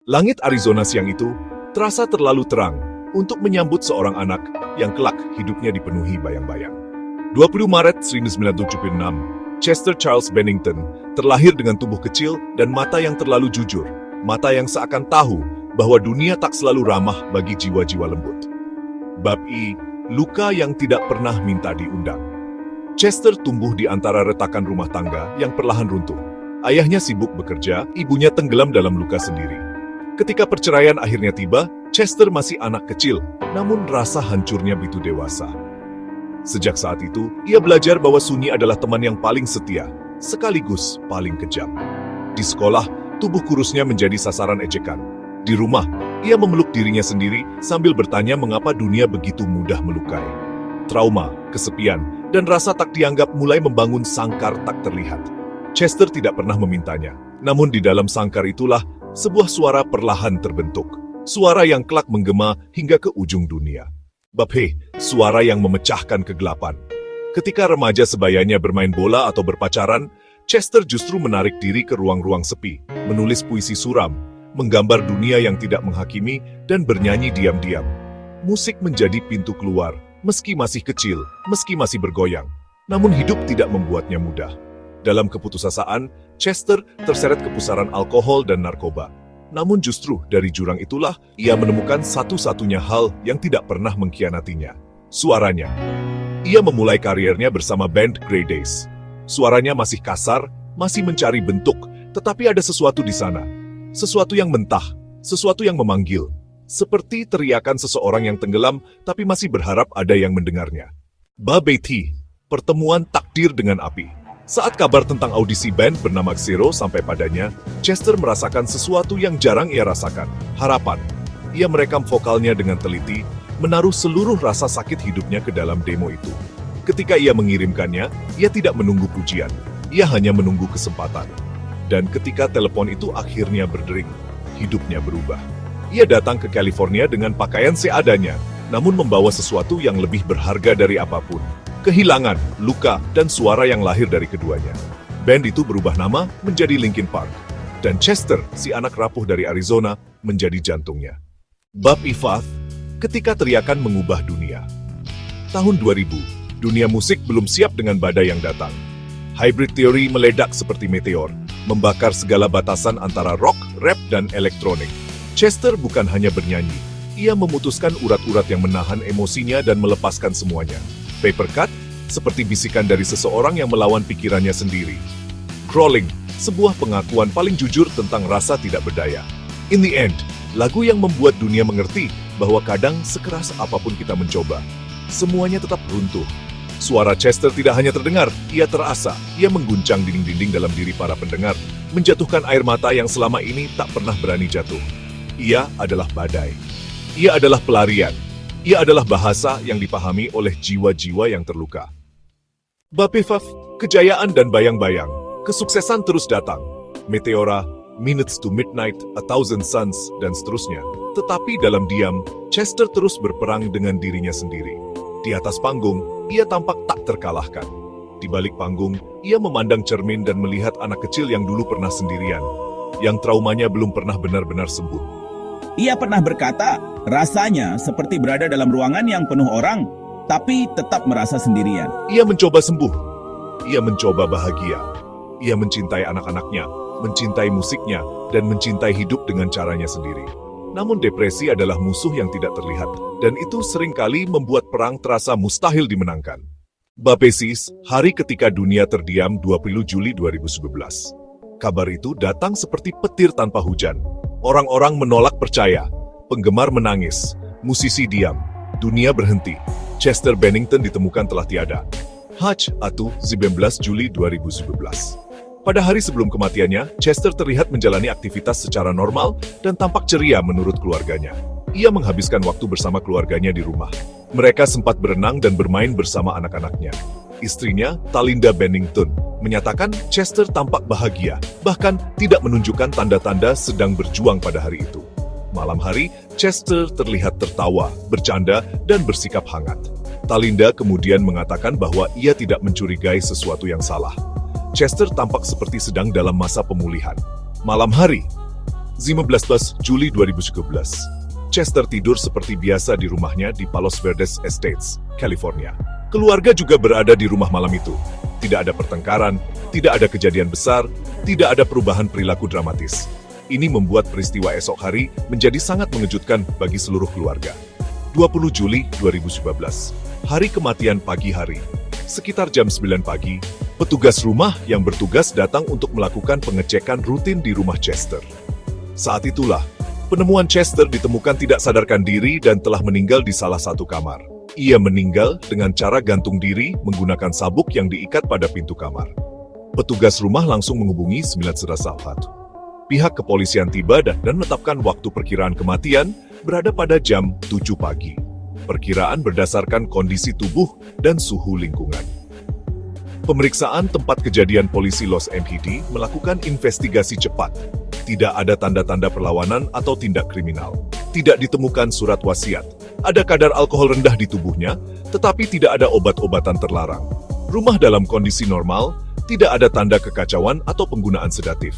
Langit Arizona siang itu terasa terlalu terang untuk menyambut seorang anak yang kelak hidupnya dipenuhi bayang-bayang. 20 Maret 1976, Chester Charles Bennington terlahir dengan tubuh kecil dan mata yang terlalu jujur, mata yang seakan tahu bahwa dunia tak selalu ramah bagi jiwa-jiwa lembut. Bab I, luka yang tidak pernah minta diundang. Chester tumbuh di antara retakan rumah tangga yang perlahan runtuh. Ayahnya sibuk bekerja, ibunya tenggelam dalam luka sendiri. Ketika perceraian akhirnya tiba, Chester masih anak kecil, namun rasa hancurnya begitu dewasa. Sejak saat itu, ia belajar bahwa sunyi adalah teman yang paling setia, sekaligus paling kejam. Di sekolah, tubuh kurusnya menjadi sasaran ejekan. Di rumah, ia memeluk dirinya sendiri sambil bertanya mengapa dunia begitu mudah melukai. Trauma, kesepian, dan rasa tak dianggap mulai membangun sangkar tak terlihat. Chester tidak pernah memintanya, namun di dalam sangkar itulah sebuah suara perlahan terbentuk. Suara yang kelak menggema hingga ke ujung dunia. Bab He, suara yang memecahkan kegelapan. Ketika remaja sebayanya bermain bola atau berpacaran, Chester justru menarik diri ke ruang-ruang sepi, menulis puisi suram, menggambar dunia yang tidak menghakimi, dan bernyanyi diam-diam. Musik menjadi pintu keluar, meski masih kecil, meski masih bergoyang. Namun hidup tidak membuatnya mudah. Dalam keputusasaan, Chester terseret ke pusaran alkohol dan narkoba. Namun justru dari jurang itulah ia menemukan satu-satunya hal yang tidak pernah mengkhianatinya. Suaranya. Ia memulai karirnya bersama band Grey Days. Suaranya masih kasar, masih mencari bentuk, tetapi ada sesuatu di sana. Sesuatu yang mentah, sesuatu yang memanggil. Seperti teriakan seseorang yang tenggelam, tapi masih berharap ada yang mendengarnya. Babeti, pertemuan takdir dengan api. Saat kabar tentang audisi band bernama Xero sampai padanya, Chester merasakan sesuatu yang jarang ia rasakan, harapan. Ia merekam vokalnya dengan teliti, menaruh seluruh rasa sakit hidupnya ke dalam demo itu. Ketika ia mengirimkannya, ia tidak menunggu pujian, ia hanya menunggu kesempatan. Dan ketika telepon itu akhirnya berdering, hidupnya berubah. Ia datang ke California dengan pakaian seadanya, namun membawa sesuatu yang lebih berharga dari apapun. Kehilangan, luka, dan suara yang lahir dari keduanya. Band itu berubah nama menjadi Linkin Park. Dan Chester, si anak rapuh dari Arizona, menjadi jantungnya. Bab Ifath, ketika teriakan mengubah dunia. Tahun 2000, dunia musik belum siap dengan badai yang datang. Hybrid theory meledak seperti meteor, membakar segala batasan antara rock, rap, dan elektronik. Chester bukan hanya bernyanyi, ia memutuskan urat-urat yang menahan emosinya dan melepaskan semuanya. Paper Cut, seperti bisikan dari seseorang yang melawan pikirannya sendiri. Crawling, sebuah pengakuan paling jujur tentang rasa tidak berdaya. In the end, lagu yang membuat dunia mengerti bahwa kadang sekeras apapun kita mencoba, semuanya tetap runtuh. Suara Chester tidak hanya terdengar, ia terasa, ia mengguncang dinding-dinding dalam diri para pendengar, menjatuhkan air mata yang selama ini tak pernah berani jatuh. Ia adalah badai. Ia adalah pelarian. Ia adalah bahasa yang dipahami oleh jiwa-jiwa yang terluka. Bapifaf, kejayaan dan bayang-bayang, kesuksesan terus datang. Meteora, Minutes to Midnight, A Thousand Suns, dan seterusnya. Tetapi dalam diam, Chester terus berperang dengan dirinya sendiri. Di atas panggung, ia tampak tak terkalahkan. Di balik panggung, ia memandang cermin dan melihat anak kecil yang dulu pernah sendirian, yang traumanya belum pernah benar-benar sembuh. Ia pernah berkata, rasanya seperti berada dalam ruangan yang penuh orang, tapi tetap merasa sendirian. Ia mencoba sembuh. Ia mencoba bahagia. Ia mencintai anak-anaknya, mencintai musiknya, dan mencintai hidup dengan caranya sendiri. Namun depresi adalah musuh yang tidak terlihat, dan itu seringkali membuat perang terasa mustahil dimenangkan. Bapesis, hari ketika dunia terdiam 20 Juli 2011. Kabar itu datang seperti petir tanpa hujan. Orang-orang menolak percaya, penggemar menangis, musisi diam, dunia berhenti. Chester Bennington ditemukan telah tiada. Hajj Atu, 19 Juli 2011. Pada hari sebelum kematiannya, Chester terlihat menjalani aktivitas secara normal dan tampak ceria menurut keluarganya. Ia menghabiskan waktu bersama keluarganya di rumah. Mereka sempat berenang dan bermain bersama anak-anaknya. Istrinya, Talinda Bennington, menyatakan Chester tampak bahagia, bahkan tidak menunjukkan tanda-tanda sedang berjuang pada hari itu. Malam hari, Chester terlihat tertawa, bercanda, dan bersikap hangat. Talinda kemudian mengatakan bahwa ia tidak mencurigai sesuatu yang salah. Chester tampak seperti sedang dalam masa pemulihan. Malam hari, 15 Juli 2013. Chester tidur seperti biasa di rumahnya di Palos Verdes Estates, California. Keluarga juga berada di rumah malam itu. Tidak ada pertengkaran, tidak ada kejadian besar, tidak ada perubahan perilaku dramatis. Ini membuat peristiwa esok hari menjadi sangat mengejutkan bagi seluruh keluarga. 20 Juli 2019, hari kematian pagi hari. Sekitar jam 9 pagi, petugas rumah yang bertugas datang untuk melakukan pengecekan rutin di rumah Chester. Saat itulah, penemuan Chester ditemukan tidak sadarkan diri dan telah meninggal di salah satu kamar. Ia meninggal dengan cara gantung diri menggunakan sabuk yang diikat pada pintu kamar. Petugas rumah langsung menghubungi 911. Pihak kepolisian tiba dan menetapkan waktu perkiraan kematian berada pada jam 7 pagi. Perkiraan berdasarkan kondisi tubuh dan suhu lingkungan. Pemeriksaan tempat kejadian polisi Los MPD melakukan investigasi cepat. Tidak ada tanda-tanda perlawanan atau tindak kriminal. Tidak ditemukan surat wasiat. Ada kadar alkohol rendah di tubuhnya, tetapi tidak ada obat-obatan terlarang. Rumah dalam kondisi normal, tidak ada tanda kekacauan atau penggunaan sedatif.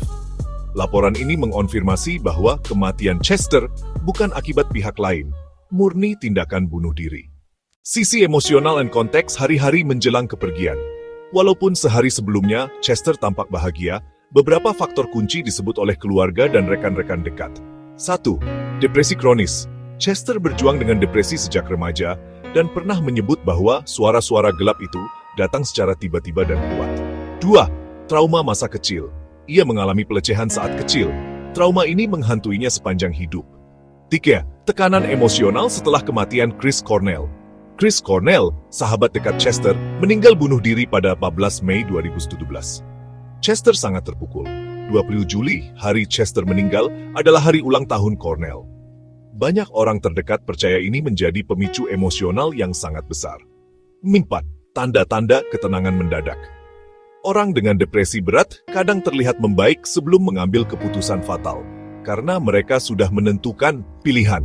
Laporan ini mengonfirmasi bahwa kematian Chester bukan akibat pihak lain, murni tindakan bunuh diri. Sisi emosional dan konteks hari-hari menjelang kepergian. Walaupun sehari sebelumnya Chester tampak bahagia, beberapa faktor kunci disebut oleh keluarga dan rekan-rekan dekat. 1. Depresi kronis. Chester berjuang dengan depresi sejak remaja dan pernah menyebut bahwa suara-suara gelap itu datang secara tiba-tiba dan kuat. 2. Trauma masa kecil. Ia mengalami pelecehan saat kecil. Trauma ini menghantuinya sepanjang hidup. 3. Tekanan emosional setelah kematian Chris Cornell. Chris Cornell, sahabat dekat Chester, meninggal bunuh diri pada 14 Mei 2017. Chester sangat terpukul. 20 Juli, hari Chester meninggal, adalah hari ulang tahun Cornell. Banyak orang terdekat percaya ini menjadi pemicu emosional yang sangat besar. 4. Tanda-tanda ketenangan mendadak. Orang dengan depresi berat kadang terlihat membaik sebelum mengambil keputusan fatal, karena mereka sudah menentukan pilihan.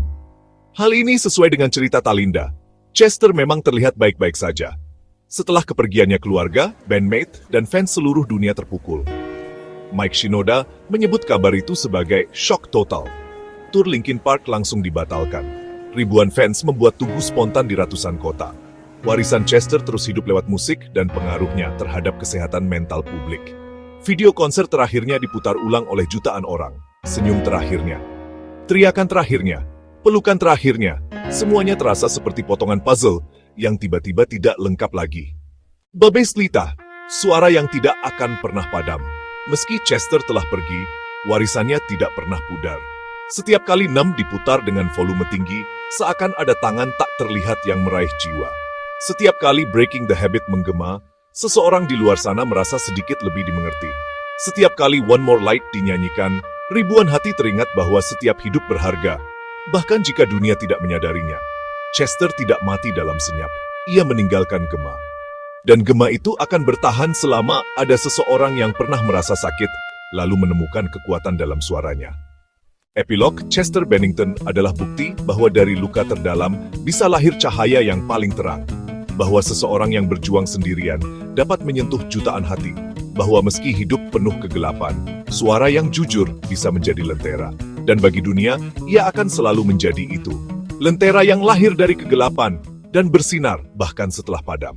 Hal ini sesuai dengan cerita Talinda. Chester memang terlihat baik-baik saja. Setelah kepergiannya keluarga, bandmate, dan fans seluruh dunia terpukul. Mike Shinoda menyebut kabar itu sebagai shock total. Tur Linkin Park langsung dibatalkan. Ribuan fans membuat tugu spontan di ratusan kota. Warisan Chester terus hidup lewat musik dan pengaruhnya terhadap kesehatan mental publik. Video konser terakhirnya diputar ulang oleh jutaan orang. Senyum terakhirnya, teriakan terakhirnya, pelukan terakhirnya, semuanya terasa seperti potongan puzzle yang tiba-tiba tidak lengkap lagi. Babes Lita, suara yang tidak akan pernah padam. Meski Chester telah pergi, warisannya tidak pernah pudar. Setiap kali Numb diputar dengan volume tinggi, seakan ada tangan tak terlihat yang meraih jiwa. Setiap kali Breaking the Habit menggema, seseorang di luar sana merasa sedikit lebih dimengerti. Setiap kali One More Light dinyanyikan, ribuan hati teringat bahwa setiap hidup berharga, bahkan jika dunia tidak menyadarinya. Chester tidak mati dalam senyap, ia meninggalkan gema. Dan gema itu akan bertahan selama ada seseorang yang pernah merasa sakit, lalu menemukan kekuatan dalam suaranya. Epilog Chester Bennington adalah bukti bahwa dari luka terdalam bisa lahir cahaya yang paling terang. Bahwa seseorang yang berjuang sendirian dapat menyentuh jutaan hati. Bahwa meski hidup penuh kegelapan, suara yang jujur bisa menjadi lentera. Dan bagi dunia, ia akan selalu menjadi itu. Lentera yang lahir dari kegelapan dan bersinar bahkan setelah padam.